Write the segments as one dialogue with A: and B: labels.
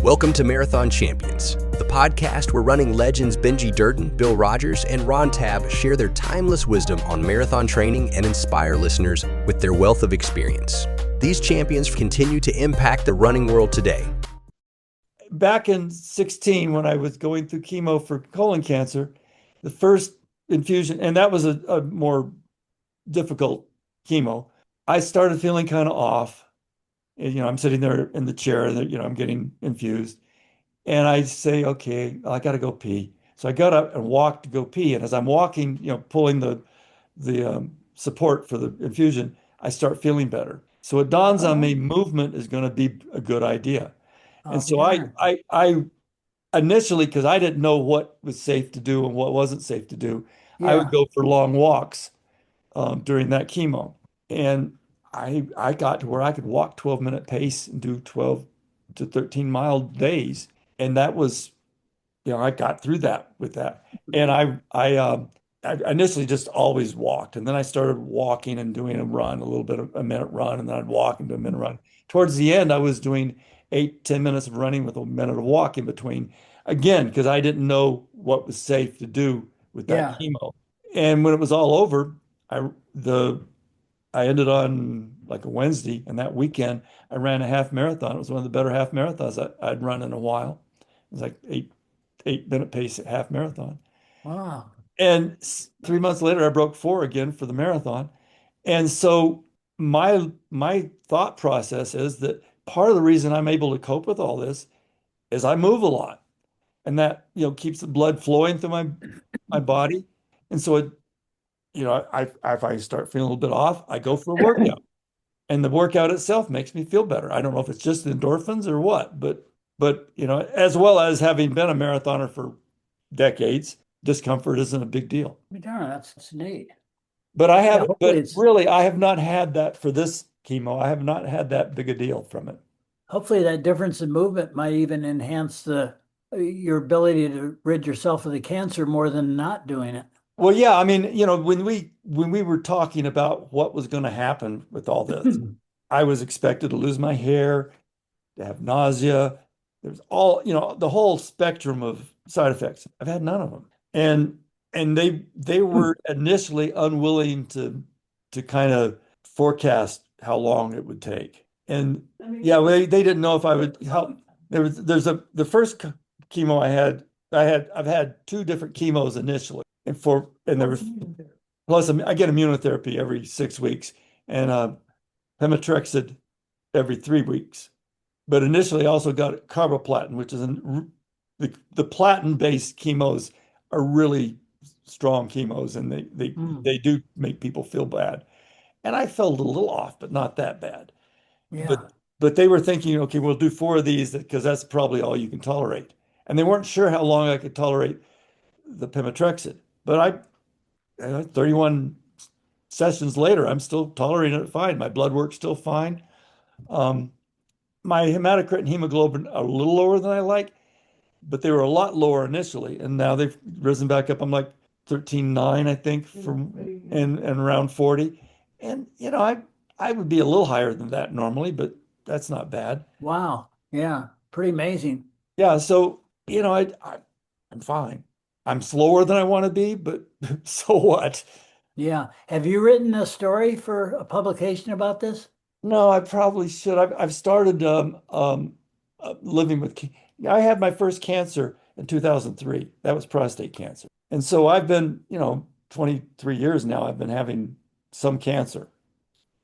A: Welcome to Marathon Champions, the podcast where running legends Benji Durden, Bill Rogers, and Ron Tabb share their timeless wisdom on marathon training and inspire listeners with their wealth of experience. These champions continue to impact the running world today.
B: Back in 16, when I was going through chemo for colon cancer, the first infusion, and that was a more difficult chemo, I started feeling kind of off. I'm sitting there in the chair that, I'm getting infused. And I say, okay, I got to go pee. So I got up and walked to go pee. And as I'm walking, pulling the support for the infusion, I start feeling better. So it dawns on me, movement is going to be a good idea. And so I initially, because I didn't know what was safe to do and what wasn't safe to do, I would go for long walks during that chemo. And I got to where I could walk 12-minute pace and do 12 to 13-mile days. And that was, I got through that with that. And I initially just always walked. And then I started walking and doing a run, a little bit of a minute run, and then I'd walk and do a minute run. Towards the end, I was doing 8-10 minutes of running with a minute of walk in between. Again, because I didn't know what was safe to do with that chemo. And when it was all over, I ended on like a Wednesday, and that weekend I ran a half marathon. It was one of the better half marathons I'd run in a while. It was like eight-minute pace at half marathon.
C: Wow.
B: And 3 months later, I broke 4 again for the marathon. And so my thought process is that part of the reason I'm able to cope with all this is I move a lot, and that keeps the blood flowing through my body. And so if I start feeling a little bit off, I go for a workout. And the workout itself makes me feel better. I don't know if it's just endorphins or what, but as well as having been a marathoner for decades, discomfort isn't a big deal.
C: Darn, that's neat.
B: But I have not had that for this chemo. I have not had that big a deal from it.
C: Hopefully that difference in movement might even enhance your ability to rid yourself of the cancer more than not doing it.
B: Well, yeah, I mean, when we were talking about what was going to happen with all this, I was expected to lose my hair, to have nausea. There's all, the whole spectrum of side effects. I've had none of them. And they were initially unwilling to kind of forecast how long it would take. And they didn't know if I would help. The first chemo I've had 2 different chemos initially. And there was plus I get immunotherapy every 6 weeks and pemetrexed every 3 weeks. But initially I also got carboplatin, which is the platinum-based chemos are really strong chemos, and they do make people feel bad. And I felt a little off, but not that bad.
C: Yeah.
B: But they were thinking, okay, we'll do 4 of these because that's probably all you can tolerate. And they weren't sure how long I could tolerate the pemetrexed. But 31 sessions later, I'm still tolerating it fine. My blood work's still fine. My hematocrit and hemoglobin are a little lower than I like, but they were a lot lower initially, and now they've risen back up. I'm like 13.9, I think, and around 40. And I would be a little higher than that normally, but that's not bad.
C: Wow. Yeah. Pretty amazing.
B: Yeah. So, I'm fine. I'm slower than I want to be, but so what?
C: Yeah. Have you written a story for a publication about this?
B: No, I probably should. I've started living with. I had my first cancer in 2003. That was prostate cancer, and so I've been, 23 years now. I've been having some cancer,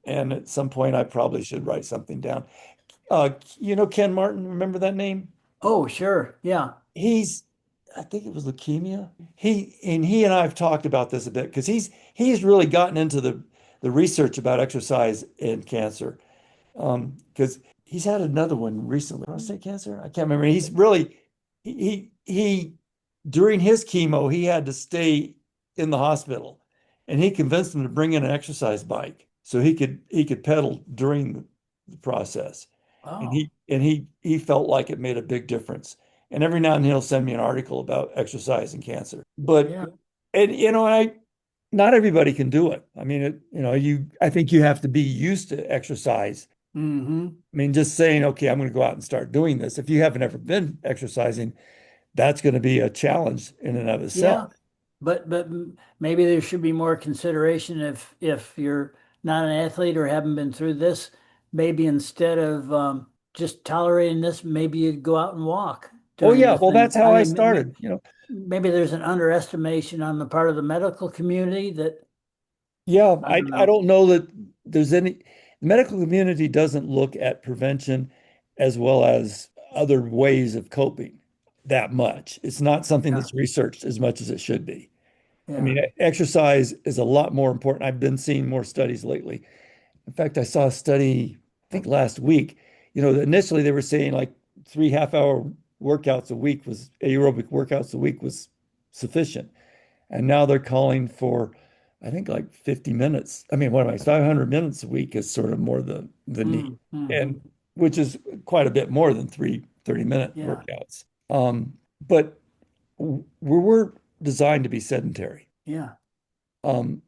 B: and at some point, I probably should write something down. Ken Martin. Remember that name?
C: Oh, sure. Yeah.
B: I think it was leukemia. He and I have talked about this a bit because he's really gotten into the research about exercise and cancer. Because he's had another one recently, prostate cancer. I can't remember. He's really he during his chemo, he had to stay in the hospital, and he convinced him to bring in an exercise bike so he could pedal during the process.
C: Oh.
B: And he felt like it made a big difference. And every now and then he'll send me an article about exercise and cancer. But not everybody can do it. I mean, I think you have to be used to exercise
C: Mm-hmm.
B: I mean, just saying, okay, I'm going to go out and start doing this. If you haven't ever been exercising, that's going to be a challenge in and of
C: Yeah,
B: itself.
C: but maybe there should be more consideration if you're not an athlete or haven't been through this. Maybe instead of just tolerating this, maybe you go out and walk
B: Oh
C: during
B: yeah,
C: the
B: well, that's
C: thing.
B: how
C: I
B: I
C: mean,
B: started.
C: maybe there's an underestimation on the part of the medical community that
B: Yeah,
C: I
B: I
C: don't
B: I
C: know.
B: don't know that there's any the medical community doesn't look at prevention as well as other ways of coping that much. It's not something
C: Yeah,
B: that's researched as much as it should be. I
C: yeah.
B: mean, exercise is a lot more important. I've been seeing more studies lately. In fact, I saw a study, I think last week. Initially they were saying like 3 half-hour workouts a week was aerobic workouts a week was sufficient. And now they're calling for, I think like 50 minutes. I mean, what am I, 500 minutes a week is sort of more the need.
C: Mm-hmm.
B: And which is quite a bit more than three 30-minute
C: Yeah,
B: workouts. But we're designed to be sedentary.
C: yeah,
B: Um,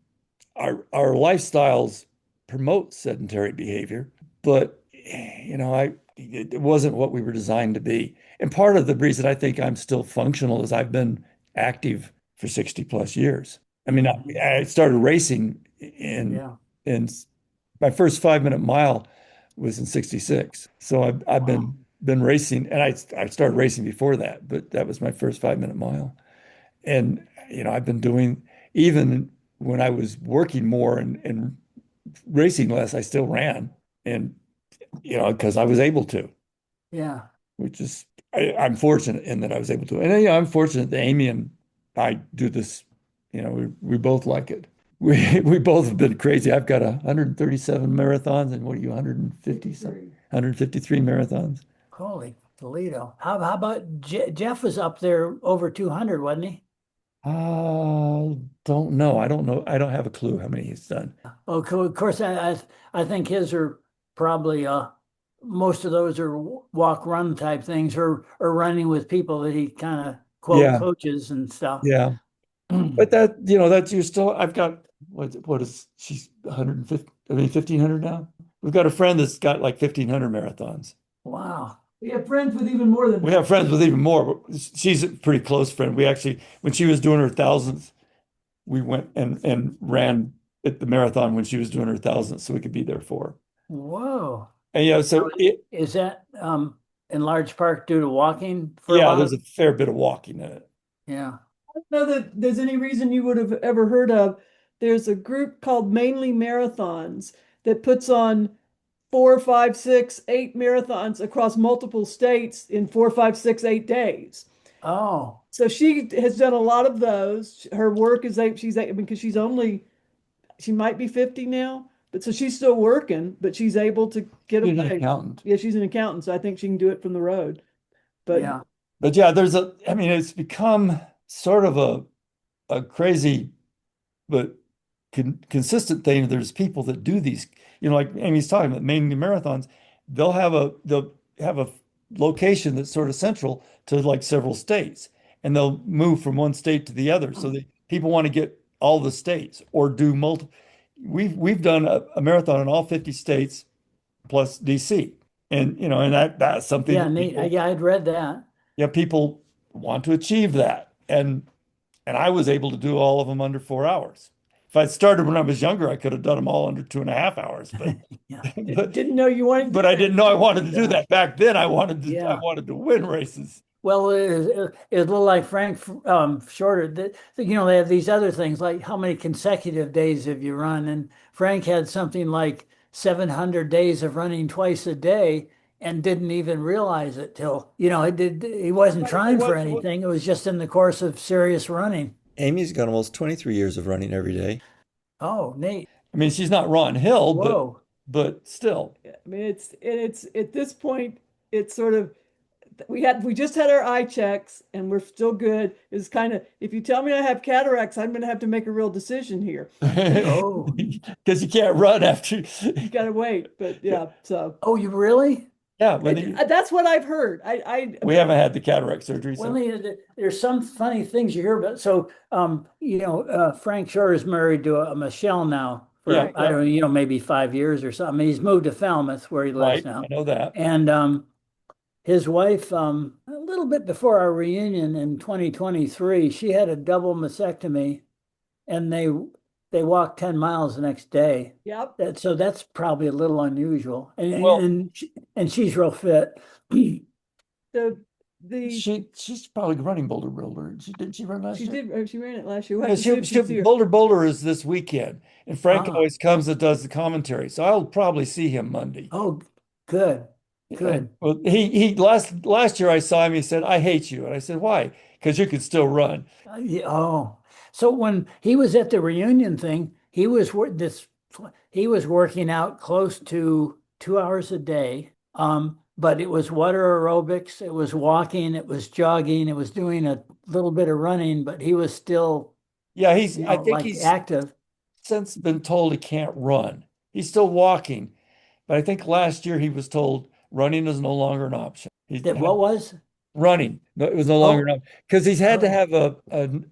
B: our lifestyles promote sedentary behavior, but it wasn't what we were designed to be. And part of the reason I think I'm still functional is I've been active for 60 plus years. I mean,
C: hmm,
B: I started racing in my first 5 minute mile was in 66. So I've
C: wow,
B: been racing, and I started racing before that, but that was my first 5 minute mile. And I've been doing, even when I was working more and racing less, I still ran. And because I was able to,
C: yeah.
B: which is I'm fortunate in that I was able to. And I'm fortunate that Amy and I do this. We both like it. We both have been crazy. I've got 137 marathons, and what are you, 150 something? 153 marathons.
C: Holy Toledo. How about Jeff was up there over 200, wasn't he?
B: Don't know. I don't know. I don't have a clue how many he's done.
C: Oh, of course, I think his are probably most of those are walk run type things or running with people that he kind of quote
B: Yeah,
C: coaches and stuff.
B: yeah. But that's you're still, I've got, what is, she's 150, I mean, 1,500 now. We've got a friend that's got like 1,500 marathons.
C: Wow.
B: We have friends with even more than We have friends with even more, but she's a pretty close friend. We actually, when she was doing her thousandth, we went and ran at the marathon when she was doing her thousandth, so we could be there for her.
C: Whoa.
B: And
C: Now, is that in large part due to walking for a
B: yeah,
C: lot
B: there's
C: of?
B: a fair bit of walking in it.
C: Yeah.
D: Know that there's any reason you would have ever heard of. There's a group called Mainly Marathons that puts on 4, 5, 6, 8 marathons across multiple states in 4, 5, 6, 8 days.
C: Oh,
D: So she has done a lot of those. Her work is she's because she might be 50 now, but so she's still working, but she's able to get
B: She's an
D: away.
B: accountant.
D: Yeah, she's an accountant, so I think she can do it from the road. But
C: yeah.
B: But yeah, I mean, it's become sort of a crazy but consistent thing. There's people that do these, like Amy's talking about, mainly marathons. They'll have a location that's sort of central to like several states, and they'll move from one state to the other. So that people want to get all the states or do multiple. We've done a marathon in all 50 states plus DC, and that's something
C: Yeah,
B: that
C: Nate.
B: people,
C: Yeah, I'd read that.
B: yeah, people want to achieve that. And I was able to do all of them under 4 hours. If I'd started when I was younger, I could have done them all under 2.5 hours. But
C: Yeah.
B: but,
D: didn't know you wanted
B: but I didn't know I wanted to do
C: Yeah.
B: that back then. I
C: Yeah.
B: wanted to win races.
C: Well, it was a little like Frank Shorter. They have these other things like how many consecutive days have you run? And Frank had something like 700 days of running twice a day and didn't even realize it till, he wasn't trying for anything. It was just in the course of serious running.
B: Amy's got almost 23 years of running every day.
C: Oh, Nate.
B: I mean, she's not Ron Hill, but
C: Whoa.
B: but still.
D: I mean, it's at this point, it's sort of we just had our eye checks and we're still good. It's kind of, if you tell me I have cataracts, I'm going to have to make a real decision here.
C: Oh.
B: Because you can't run after.
D: You got to wait. But yeah, so
C: Oh, you really?
B: Yeah,
D: that's what I've heard.
B: we haven't had the cataract surgery.
C: Well,
B: So
C: there's some funny things you hear about. So, Frank Shore is married to a Michelle now for,
B: Yeah,
C: I don't know, maybe 5 years or something. He's moved to Falmouth where he lives
B: right.
C: now.
B: I know that.
C: And his wife, a little bit before our reunion in 2023, she had a double mastectomy, and they walked 10 miles the next day.
D: Yep.
C: So that's probably a little unusual. And
B: Well-
C: and she's real fit.
D: The
B: She's probably running Boulder Boulder. Didn't she run last
D: she
B: year?
D: did she ran it last year. We'll
B: Yeah,
D: have to see if she's here.
B: Boulder Boulder is this weekend, and Frank
C: Ah.
B: always comes and does the commentary, so I'll probably see him Monday.
C: Oh, good. Good.
B: Well, he last year I saw him. He said, "I hate you," and I said, "Why?" Because you can still run.
C: Yeah, oh, so when he was at the reunion thing, he was working out close to 2 hours a day. But it was water aerobics, it was walking, it was jogging, it was doing a little bit of running, but he was still,
B: Yeah, I think
C: like
B: he's
C: active.
B: since been told he can't run. He's still walking, but I think last year he was told running is no longer an option.
C: That what was?
B: Running? No, it was no longer an
C: Oh,
B: option because he's had to
C: oh.
B: have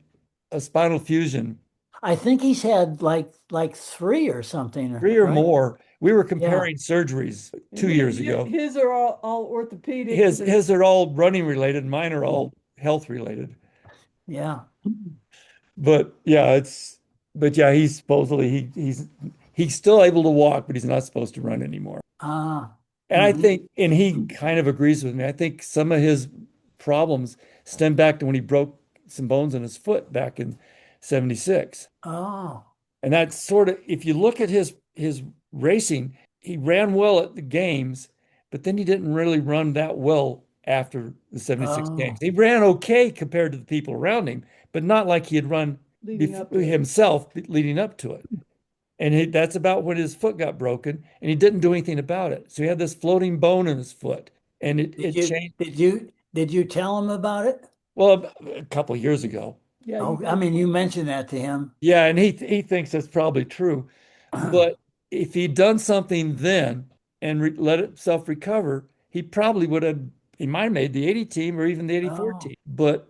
B: a spinal fusion,
C: I think he's had like three or something,
B: three or
C: right?
B: more. We were comparing surgeries 2 years ago.
D: His are all orthopedic.
B: His are all running related. Mine are all health related.
C: Yeah.
B: But yeah, he's supposedly he's still able to walk, but he's not supposed to run anymore.
C: Ah.
B: And I
C: Mhm.
B: think, and he kind of agrees with me. I think some of his problems stem back to when he broke some bones in his foot back in 76.
C: Oh.
B: And that's sort of, if you look at his racing, he ran well at the games, but then he didn't really run that well after the 76
C: Oh.
B: games. He ran okay compared to the people around him, but not like he had run
D: Leading up to it.
B: himself leading up to it. And that's about when his foot got broken, and he didn't do anything about it. So he had this floating bone in his foot, and it changed.
C: Did you tell him about it?
B: Well, a couple of years ago.
D: Yeah,
C: Oh, I mean, you mentioned that to him.
B: Yeah, and he thinks that's probably true. But if he'd done something then and let himself recover, he might have made the 80 team or even the 84
C: Oh.
B: team. But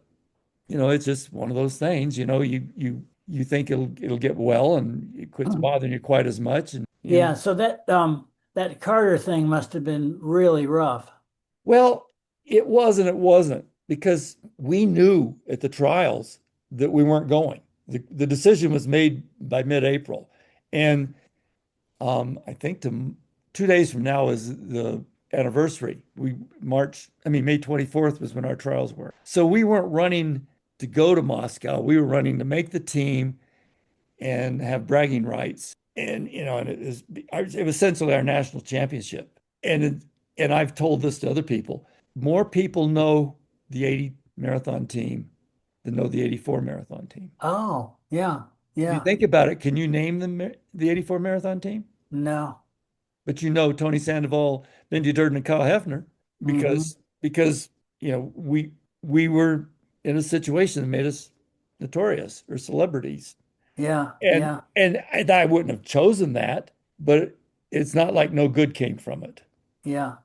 B: it's just one of those things. You think it'll get well and it quits bothering you quite as much. And
C: Yeah, so that Carter thing must have been really rough.
B: well, it wasn't because we knew at the trials that we weren't going. The decision was made by mid-April, and I think 2 days from now is the anniversary. May 24th was when our trials were. So we weren't running to go to Moscow. We were running to make the team and have bragging rights. And it was essentially our national championship. And I've told this to other people. More people know the 80 marathon team than know the 84 marathon team.
C: Oh, yeah,
B: If you
C: yeah.
B: think about it, can you name the 84 marathon team?
C: No.
B: But Tony Sandoval, Benji Durden, and Kyle Hefner because we were in a situation that made us notorious or celebrities.
C: Yeah,
B: And
C: yeah,
B: and I wouldn't have chosen that, but it's not like no good came from it.
C: yeah,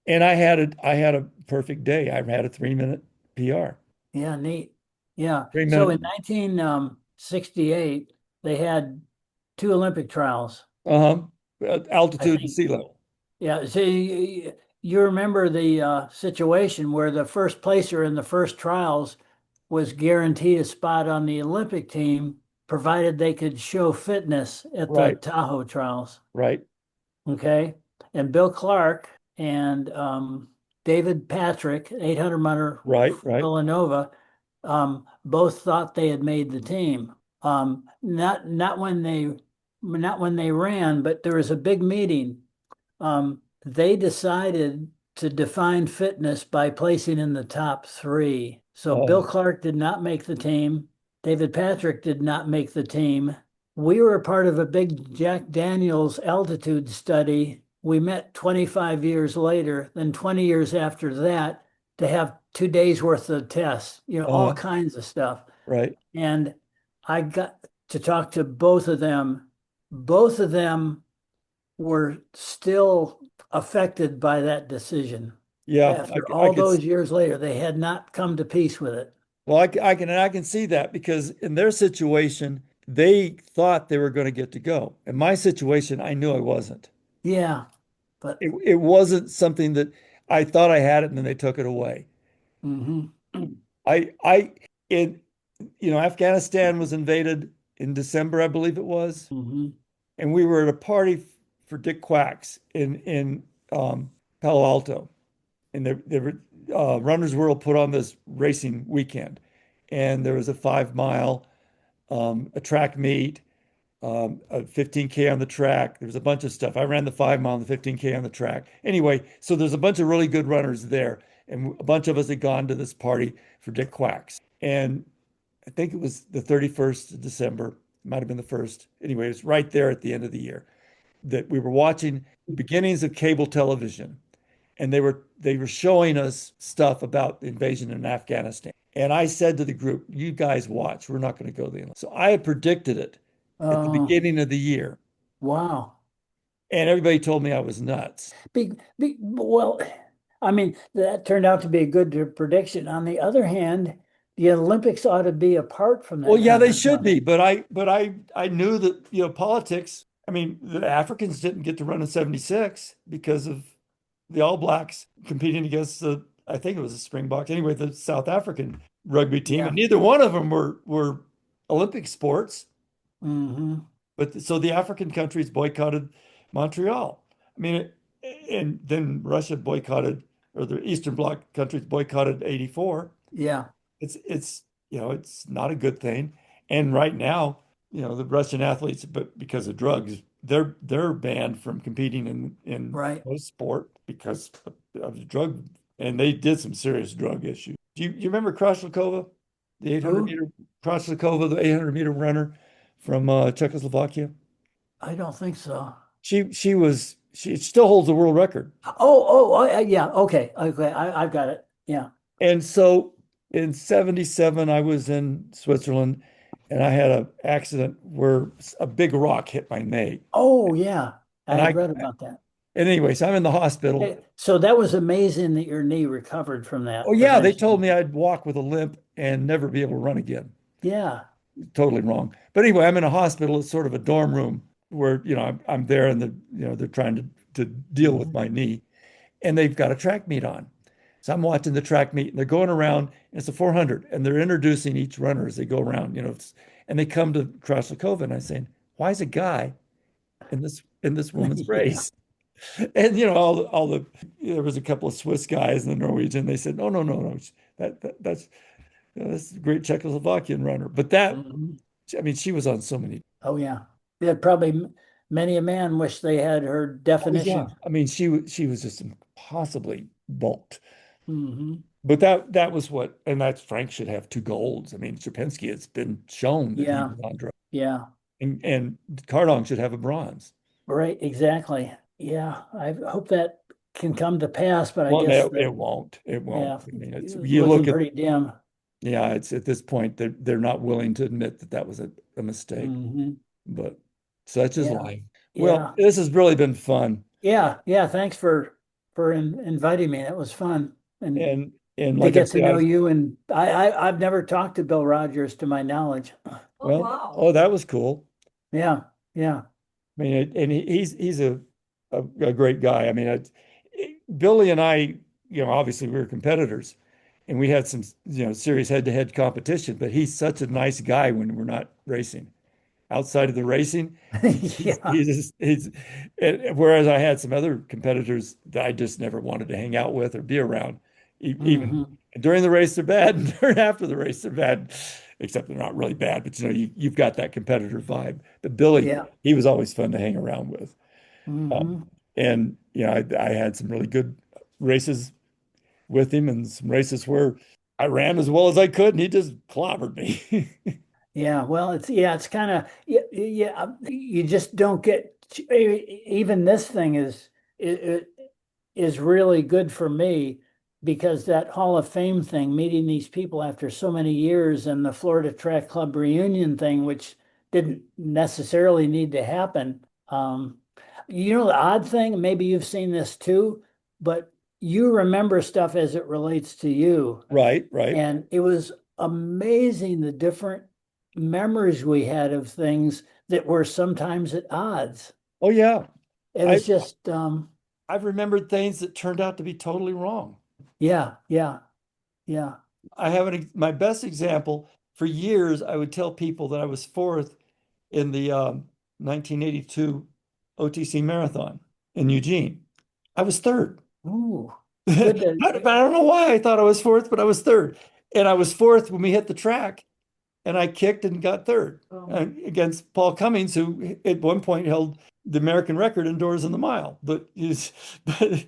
B: And I had a perfect day. I had a 3-minute PR.
C: yeah, neat. Yeah.
B: 3
C: So
B: minutes.
C: in 1968, they had two Olympic trials.
B: Uh-huh.
C: I
B: Altitude and
C: think.
B: sea level.
C: Yeah. So you remember the situation where the first placer in the first trials was guaranteed a spot on the Olympic team, provided they could show fitness at the
B: Right.
C: Tahoe trials.
B: Right.
C: Okay. And Bill Clark and David Patrick, 800 miler
B: Right.
C: Villanova, both thought they had made the team. Not when they ran, but there was a big meeting. They decided to define fitness by placing in the top three. So
B: Oh.
C: Bill Clark did not make the team. David Patrick did not make the team. We were a part of a big Jack Daniels altitude study. We met 25 years later, then 20 years after that, to have 2 days worth of tests, all kinds of stuff.
B: Right.
C: And I got to talk to both of them. Both of them were still affected by that decision.
B: Yeah.
C: After all those years later, they had not come to peace with it.
B: Well, I can see that because in their situation, they thought they were going to get to go. In my situation, I knew I wasn't.
C: Yeah, but
B: It wasn't something that I thought I had it and then they took it away.
C: mhm.
B: I in Afghanistan was invaded in December, I believe it was,
C: Mhm.
B: and we were at a party for Dick Quacks in Palo Alto, and there were Runner's World put on this racing weekend, and there was a 5 mile a track meet, a 15K on the track. There was a bunch of stuff. I ran the 5 mile and the 15K on the track. Anyway, so there's a bunch of really good runners there. And a bunch of us had gone to this party for Dick Quacks. And I think it was the 31st of December. It might have been the first. Anyway, it was right there at the end of the year that we were watching beginnings of cable television. And they were showing us stuff about the invasion in Afghanistan. And I said to the group, you guys watch, we're not going to go there. So I had predicted it at the
C: Oh,
B: beginning of the year.
C: wow.
B: And everybody told me I was nuts.
C: Well, I mean, that turned out to be a good prediction. On the other hand, the Olympics ought to be apart from that
B: Well, yeah,
C: kind
B: they
C: of
B: should
C: stuff.
B: be, but I knew that, politics. I mean, the Africans didn't get to run in 76 because of the All Blacks competing against I think it was the Springboks. Anyway, the South African rugby team,
C: Yeah.
B: and neither one of them were Olympic sports.
C: Hmm.
B: But so the African countries boycotted Montreal. I mean, and then Russia boycotted, or the Eastern Bloc countries boycotted 84.
C: Yeah.
B: It's not a good thing. And right now, the Russian athletes, but because of drugs, they're banned from competing in
C: Right.
B: most sport because of the drug. And they did some serious drug issues. Do you remember Krasnikova, the 800
C: Who?
B: meter Krasnikova, the 800-meter runner from Czechoslovakia?
C: I don't think so.
B: She still holds the world record.
C: Yeah. Okay. Okay. I've got it. Yeah.
B: And so in 77, I was in Switzerland and I had an accident where a big rock hit my knee.
C: Oh, yeah. I
B: And
C: had read about that.
B: and anyway, so I'm in the hospital.
C: So that was amazing that your knee recovered from that
B: Oh yeah, they
C: eventually.
B: told me I'd walk with a limp and never be able to run again.
C: Yeah.
B: Totally wrong. But anyway, I'm in a hospital. It's sort of a dorm room where, I'm there and they're trying to deal with
C: Mhm.
B: my knee and they've got a track meet on. So I'm watching the track meet and they're going around, and it's a 400 and they're introducing each runner as they go around, and they come to Krasnikova and I'm saying, why is a guy in this woman's
C: Yeah.
B: race? And there was a couple of Swiss guys and the Norwegian. They said, no, no, no, no, that's a great Czechoslovakian runner. But
C: Mhm.
B: I mean, she was on so many.
C: Oh, yeah. Yeah, probably many a man wish they had her
B: Oh yeah,
C: definition.
B: I mean, she was just impossibly bulked.
C: Hmm.
B: But that was what, and that's Frank should have two golds. I mean, Shapinsky, it's been shown that he
C: Yeah.
B: was on drugs,
C: Yeah.
B: and Cardong should have a bronze.
C: Right. Exactly. Yeah. I hope that can come to pass, but I
B: Well,
C: guess
B: no,
C: that,
B: it won't. It won't.
C: yeah,
B: I mean,
C: it's
B: you look
C: looking
B: at,
C: pretty dim.
B: yeah, it's at this point they're not willing to admit that that was a mistake.
C: Hmm.
B: But such is
C: Yeah.
B: life. Well,
C: Yeah.
B: this has really been fun,
C: Yeah. Yeah. Thanks for inviting me. That was fun. And
B: and
C: to
B: like I
C: get to
B: say, I
C: know
B: was
C: you. And I've never talked to Bill Rogers to my knowledge.
D: Oh,
B: well,
D: wow.
B: oh, that was cool.
C: Yeah. Yeah.
B: I mean, and he's a great guy. I mean, Billy and I, obviously we were competitors, and we had some, serious head-to-head competition. But he's such a nice guy when we're not racing. Outside of the racing,
C: Yeah.
B: whereas I had some other competitors that I just never wanted to hang out with or be around. Even
C: Hmm.
B: during the race, they're bad, and during after the race, they're bad. Except they're not really bad, but you've got that competitor vibe. But Billy,
C: Yeah.
B: he was always fun to hang around with. Um,
C: Hmm.
B: and I had some really good races with him, and some races where I ran as well as I could, and he just clobbered me.
C: Yeah, well, it's kind of yeah. You just don't get even this thing is really good for me because that Hall of Fame thing, meeting these people after so many years, and the Florida Track Club reunion thing, which didn't necessarily need to happen. The odd thing, maybe you've seen this too, but you remember stuff as it relates to you,
B: Right, right.
C: and it was amazing the different memories we had of things that were sometimes at odds.
B: Oh yeah.
C: It
B: I
C: was just,
B: I've remembered things that turned out to be totally wrong.
C: yeah, yeah, yeah.
B: I have my best example. For years, I would tell people that I was fourth in the 1982 OTC marathon in Eugene. I was third.
C: Ooh, good
B: But I don't know why I thought I was fourth, but I was third. And I was fourth when we hit the track, and I kicked and got third against Paul Cummings, who at one point held the American record indoors in the mile. But but,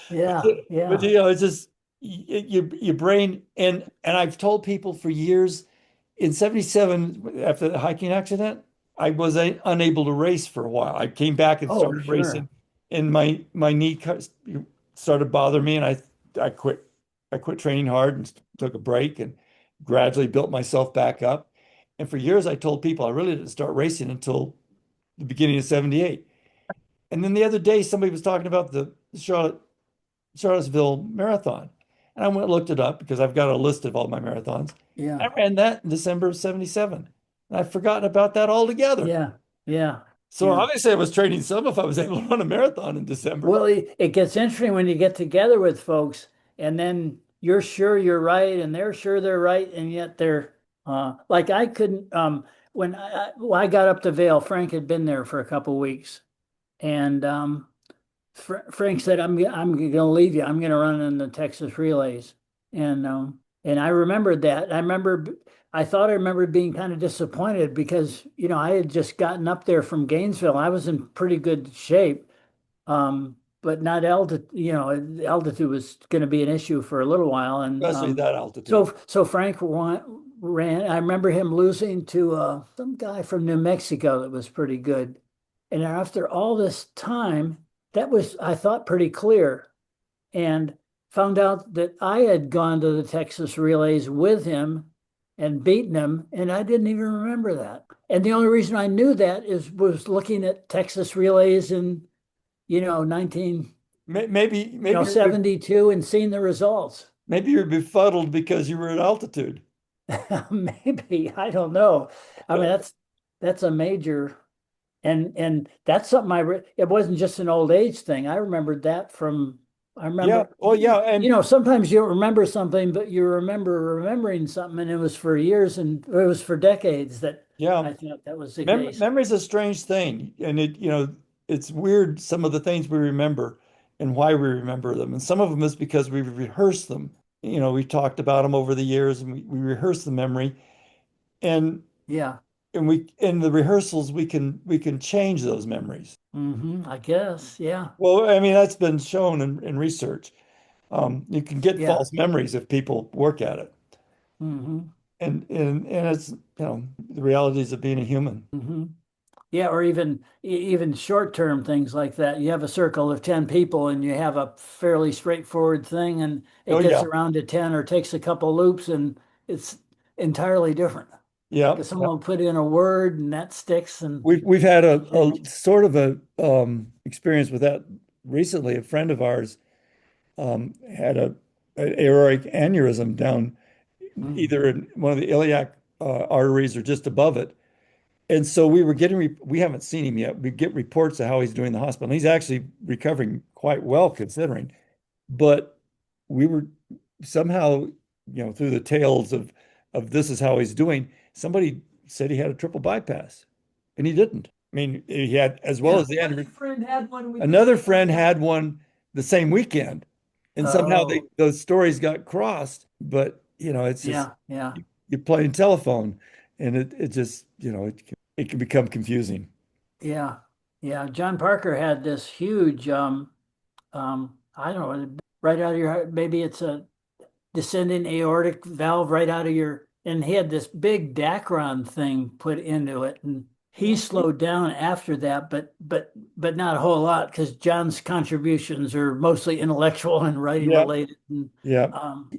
C: yeah,
B: but
C: yeah,
B: it's just your brain. And I've told people for years, in 77, after the hiking accident, I was unable to race for a while. I came back and
C: oh,
B: started
C: sure.
B: racing, and my knee started bothering me, and I quit. I quit training hard and took a break and gradually built myself back up. And for years, I told people I really didn't start racing until the beginning of 78. And then the other day, somebody was talking about the Charlottesville Marathon. And I went and looked it up because I've got a list of all my marathons.
C: Yeah,
B: I ran that in December of 77. And I've forgotten about that altogether.
C: yeah, yeah,
B: So
C: yeah.
B: obviously I was training some if I was able to run a marathon in December.
C: Well, it gets interesting when you get together with folks and then you're sure you're right and they're sure they're right, and yet they're like I couldn't when I got up to Vail, Frank had been there for a couple weeks, and Frank said, I'm going to leave you. I'm going to run in the Texas relays." And I remembered that. I thought I remembered being kind of disappointed because, I had just gotten up there from Gainesville. I was in pretty good shape. But not altitude, altitude was going to be an issue for a little while. And
B: Especially that altitude.
C: so Frank ran. I remember him losing to some guy from New Mexico that was pretty good. And after all this time, that was, I thought, pretty clear. And found out that I had gone to the Texas relays with him and beaten him, and I didn't even remember that. And the only reason I knew that was looking at Texas relays in 19
B: maybe
C: 72 and seeing the results.
B: maybe you're befuddled because you were at altitude.
C: Maybe, I don't know. I mean, that's a major, and that's something it wasn't just an old age thing. I remembered that from, I remember.
B: Yeah. Oh yeah. And
C: Sometimes you don't remember something, but you remember remembering something, and it was for years and it was for decades that
B: yeah,
C: I thought that was the case.
B: memory's a strange thing. And it's weird some of the things we remember and why we remember them. And some of them is because we rehearsed them. We talked about them over the years, and we rehearse the memory. And
C: Yeah.
B: and we in the rehearsals we can change those memories.
C: I guess. Yeah.
B: Well, I mean, that's been shown in research. You can get
C: Yeah.
B: false memories if people work at it.
C: hmm
B: And it's, the realities of being a human.
C: Yeah, or even short-term things like that. You have a circle of 10 people and you have a fairly straightforward thing, and it
B: Oh
C: gets
B: yeah.
C: around to 10 or takes a couple loops and it's entirely different.
B: Yeah.
C: Because someone will put in a word and that sticks, and
B: We've had a sort of a experience with that recently. A friend of ours had an aortic aneurysm down either in one of the iliac arteries or just above it. And so we haven't seen him yet. We get reports of how he's doing in the hospital. And he's actually recovering quite well considering. But we were somehow, through the tales of this is how he's doing, somebody said he had a triple bypass, and he didn't. I mean, he had, as well as the
D: Another
B: aneurysm.
D: friend had one with
B: Another friend had one the same weekend, and somehow
C: oh,
B: those stories got crossed. But it's just
C: yeah,
B: you're playing telephone, and it just it can become confusing.
C: yeah, yeah. John Parker had this huge, I don't know, right out of your heart. Maybe it's a descending aortic valve right out of and he had this big Dacron thing put into it, and he slowed down after that, but not a whole lot because John's contributions are mostly intellectual and writing
B: Yeah.
C: related and
B: Yeah.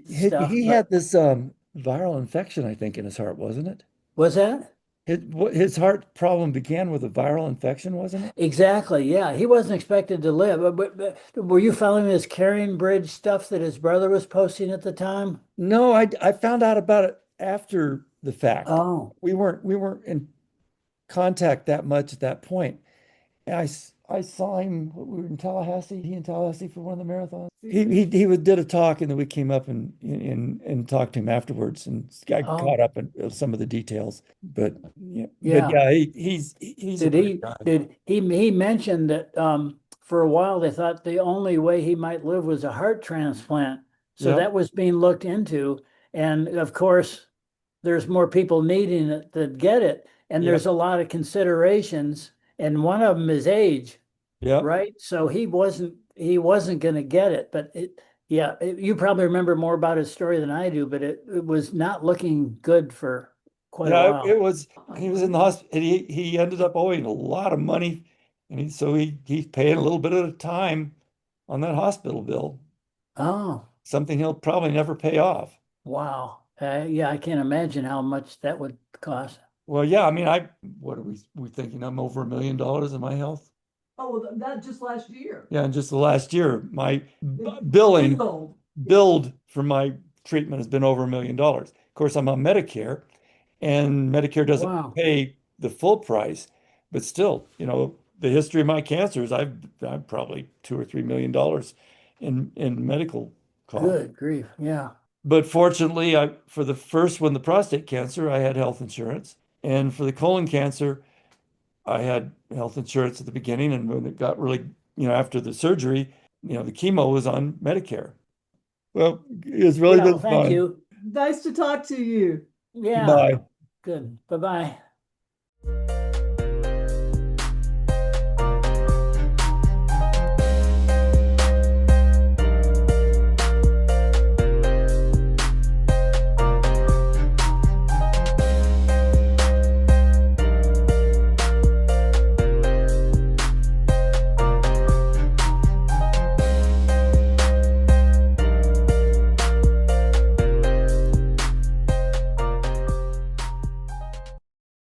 C: stuff.
B: He
C: But
B: had this viral infection, I think, in his heart, wasn't it?
C: was that?
B: His heart problem began with a viral infection, wasn't it?
C: Exactly. Yeah, he wasn't expected to live. But were you following his Carrying Bridge stuff that his brother was posting at the time?
B: No, I found out about it after the fact.
C: Oh,
B: We weren't in contact that much at that point. And I saw him. We were in Tallahassee. He in Tallahassee for one of the marathons. Did a talk, and then we came up and talked to him afterwards, and got
C: oh,
B: caught up in some of the details. But yeah,
C: yeah.
B: he's a
C: Did
B: great
C: he
B: guy.
C: did he mentioned that for a while they thought the only way he might live was a heart transplant. So
B: Yeah,
C: that was being looked into. And of course, there's more people needing it that get it. And
B: yeah,
C: there's a lot of considerations. And one of them is age,
B: yeah.
C: right? So he wasn't going to get it. But you probably remember more about his story than I do, but it was not looking good for quite a
B: Yeah,
C: while.
B: it was. He was in the hospital. And he ended up owing a lot of money, and he's paying a little bit at a time on that hospital bill.
C: Oh,
B: Something he'll probably never pay off.
C: wow. Yeah, I can't imagine how much that would cost.
B: Well, yeah, I mean, what are we thinking? I'm over $1 million in my health.
D: Oh, well, that just last year.
B: Yeah, and just the last year, my billing
D: Billed.
B: billed for my treatment has been over $1 million. Of course, I'm on Medicare, and Medicare doesn't
C: Wow.
B: pay the full price, but still, the history of my cancers, I've probably $2 or $3 million in medical costs.
C: Good grief. Yeah.
B: But fortunately, for the first one, the prostate cancer, I had health insurance, and for the colon cancer, I had health insurance at the beginning, and when it got really, after the surgery, the chemo was on Medicare. Well, it's really
C: Yeah, well,
B: been
C: thank
B: fun.
C: you.
D: Nice to talk to you.
C: Yeah.
B: Bye.
C: Good. Bye-bye.